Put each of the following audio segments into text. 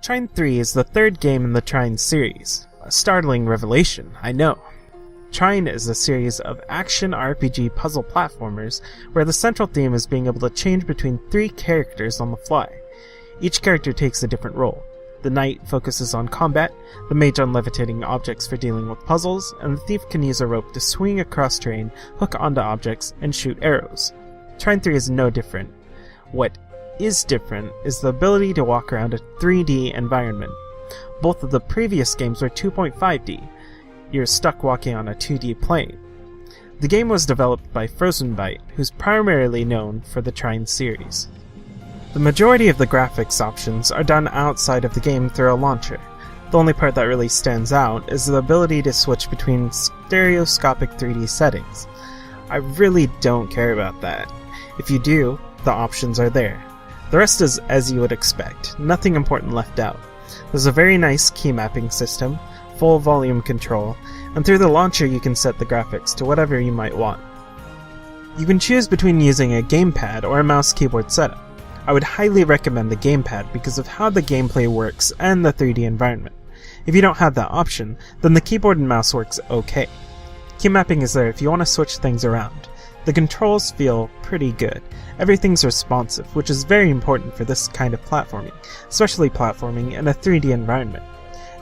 Trine 3 is the third game in the Trine series. A startling revelation, I know. Trine is a series of action RPG puzzle platformers where the central theme is being able to change between 3 characters on the fly. Each character takes a different role. The knight focuses on combat, the mage on levitating objects for dealing with puzzles, and the thief can use a rope to swing across terrain, hook onto objects, and shoot arrows. Trine 3 is no different. What is different is the ability to walk around a 3D environment. Both of the previous games were 2.5D. You're stuck walking on a 2D plane. The game was developed by Frozenbyte, who's primarily known for the Trine series. The majority of the graphics options are done outside of the game through a launcher. The only part that really stands out is the ability to switch between stereoscopic 3D settings. I really don't care about that. If you do, the options are there. The rest is as you would expect, nothing important left out. There's a very nice key mapping system, full volume control, and through the launcher you can set the graphics to whatever you might want. You can choose between using a gamepad or a mouse keyboard setup. I would highly recommend the gamepad because of how the gameplay works and the 3D environment. If you don't have that option, then the keyboard and mouse works okay. Key mapping is there if you want to switch things around. The controls feel pretty good. Everything's responsive, which is very important for this kind of platforming, especially platforming in a 3D environment.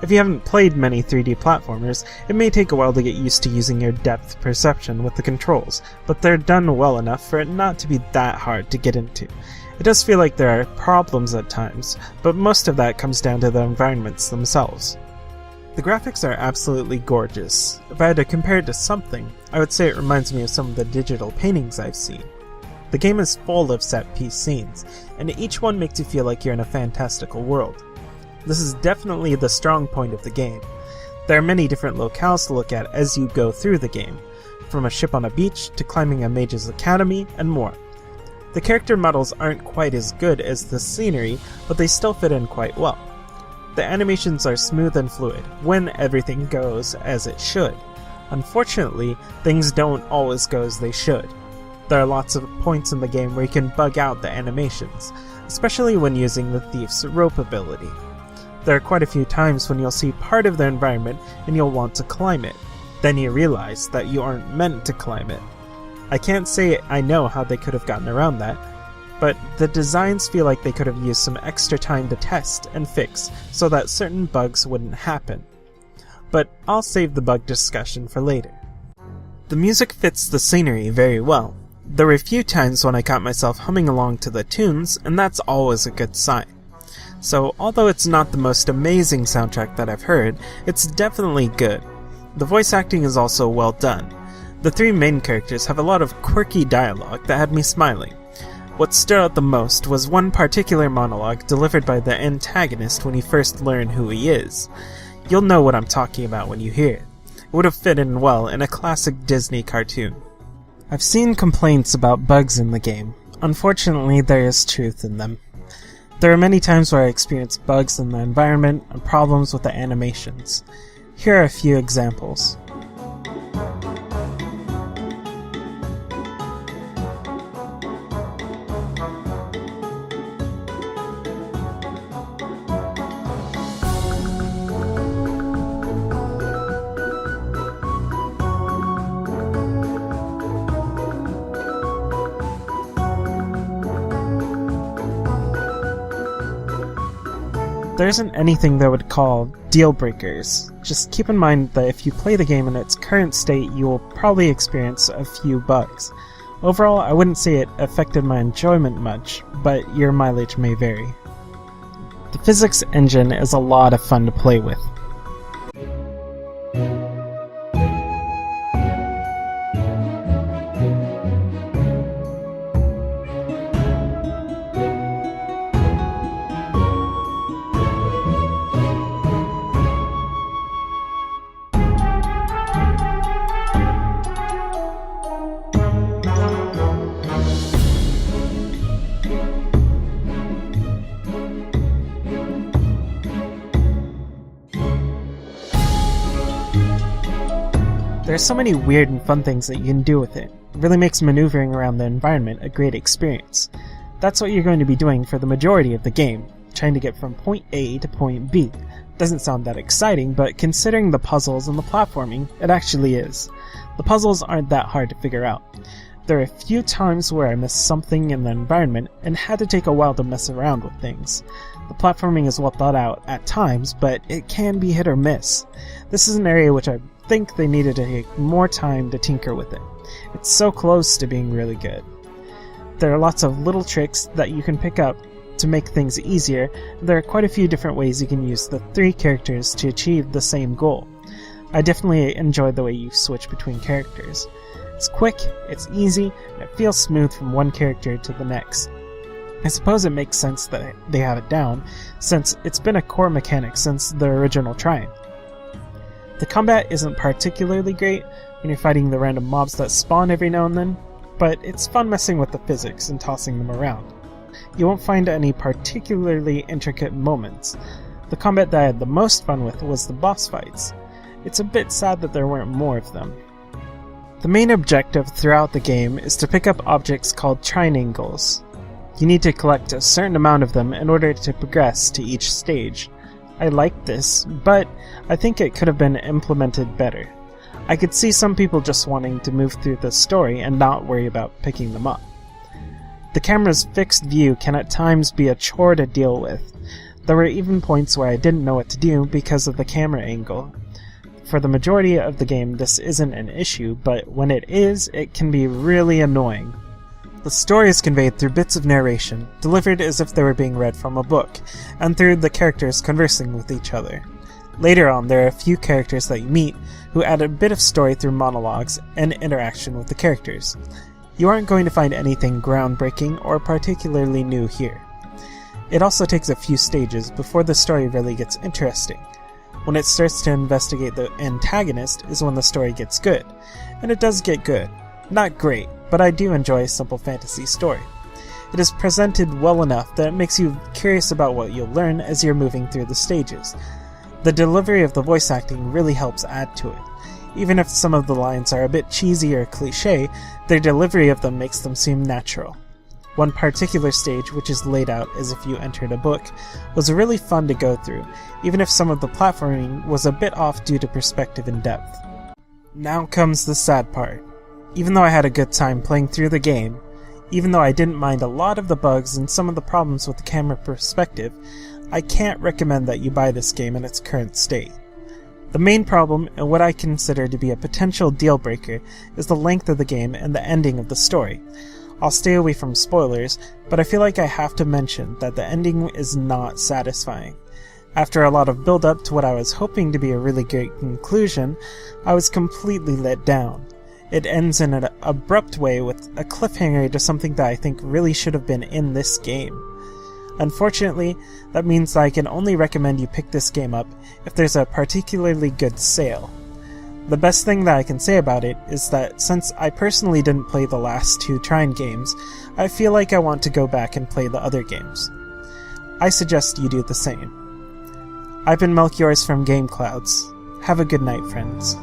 If you haven't played many 3D platformers, it may take a while to get used to using your depth perception with the controls, but they're done well enough for it not to be that hard to get into. It does feel like there are problems at times, but most of that comes down to the environments themselves. The graphics are absolutely gorgeous. If I had to compare it to something, I would say it reminds me of some of the digital paintings I've seen. The game is full of set-piece scenes, and each one makes you feel like you're in a fantastical world. This is definitely the strong point of the game. There are many different locales to look at as you go through the game, from a ship on a beach to climbing a mage's academy and more. The character models aren't quite as good as the scenery, but they still fit in quite well. The animations are smooth and fluid, when everything goes as it should. Unfortunately, things don't always go as they should. There are lots of points in the game where you can bug out the animations, especially when using the thief's rope ability. There are quite a few times when you'll see part of the environment and you'll want to climb it. Then you realize that you aren't meant to climb it. I can't say I know how they could have gotten around that, but the designs feel like they could have used some extra time to test and fix so that certain bugs wouldn't happen. But I'll save the bug discussion for later. The music fits the scenery very well. There were a few times when I caught myself humming along to the tunes, and that's always a good sign. So, although it's not the most amazing soundtrack that I've heard, it's definitely good. The voice acting is also well done. The 3 main characters have a lot of quirky dialogue that had me smiling. What stood out the most was one particular monologue delivered by the antagonist when you first learn who he is. You'll know what I'm talking about when you hear it. It would have fit in well in a classic Disney cartoon. I've seen complaints about bugs in the game. Unfortunately, there is truth in them. There are many times where I experienced bugs in the environment and problems with the animations. Here are a few examples. There isn't anything that would call deal breakers. Just keep in mind that if you play the game in its current state, you will probably experience a few bugs. Overall, I wouldn't say it affected my enjoyment much, but your mileage may vary. The physics engine is a lot of fun to play with. There are so many weird and fun things that you can do with it. It really makes maneuvering around the environment a great experience. That's what you're going to be doing for the majority of the game. trying to get from point A to point B. Doesn't sound that exciting, but considering the puzzles and the platforming, it actually is. The puzzles aren't that hard to figure out. There are a few times where I missed something in the environment and had to take a while to mess around with things. The platforming is well thought out at times, but it can be hit or miss. This is an area which I think they needed to take more time to tinker with it. It's so close to being really good. There are lots of little tricks that you can pick up to make things easier. There are quite a few different ways you can use the 3 characters to achieve the same goal. I definitely enjoyed the way you switch between characters. It's quick, it's easy, and it feels smooth from one character to the next. I suppose it makes sense that they have it down, since it's been a core mechanic since the original Trine. The combat isn't particularly great when you're fighting the random mobs that spawn every now and then, but it's fun messing with the physics and tossing them around. You won't find any particularly intricate moments. The combat that I had the most fun with was the boss fights. It's a bit sad that there weren't more of them. The main objective throughout the game is to pick up objects called triangles. You need to collect a certain amount of them in order to progress to each stage. I like this, but I think it could have been implemented better. I could see some people just wanting to move through the story and not worry about picking them up. The camera's fixed view can at times be a chore to deal with. There were even points where I didn't know what to do because of the camera angle. For the majority of the game this isn't an issue, but when it is, it can be really annoying. The story is conveyed through bits of narration, delivered as if they were being read from a book, and through the characters conversing with each other. Later on, there are a few characters that you meet who add a bit of story through monologues and interaction with the characters. You aren't going to find anything groundbreaking or particularly new here. It also takes a few stages before the story really gets interesting. When it starts to investigate the antagonist is when the story gets good, and it does get good. Not great, but I do enjoy a simple fantasy story. It is presented well enough that it makes you curious about what you'll learn as you're moving through the stages. The delivery of the voice acting really helps add to it. Even if some of the lines are a bit cheesy or cliché, their delivery of them makes them seem natural. One particular stage, which is laid out as if you entered a book, was really fun to go through, even if some of the platforming was a bit off due to perspective and depth. Now comes the sad part. Even though I had a good time playing through the game, even though I didn't mind a lot of the bugs and some of the problems with the camera perspective, I can't recommend that you buy this game in its current state. The main problem, and what I consider to be a potential deal breaker, is the length of the game and the ending of the story. I'll stay away from spoilers, but I feel like I have to mention that the ending is not satisfying. After a lot of build-up to what I was hoping to be a really great conclusion, I was completely let down. It ends in an abrupt way with a cliffhanger to something that I think really should have been in this game. Unfortunately, that means that I can only recommend you pick this game up if there's a particularly good sale. The best thing that I can say about it is that since I personally didn't play the last 2 Trine games, I feel like I want to go back and play the other games. I suggest you do the same. I've been Melchior's from Game Clouds. Have a good night, friends.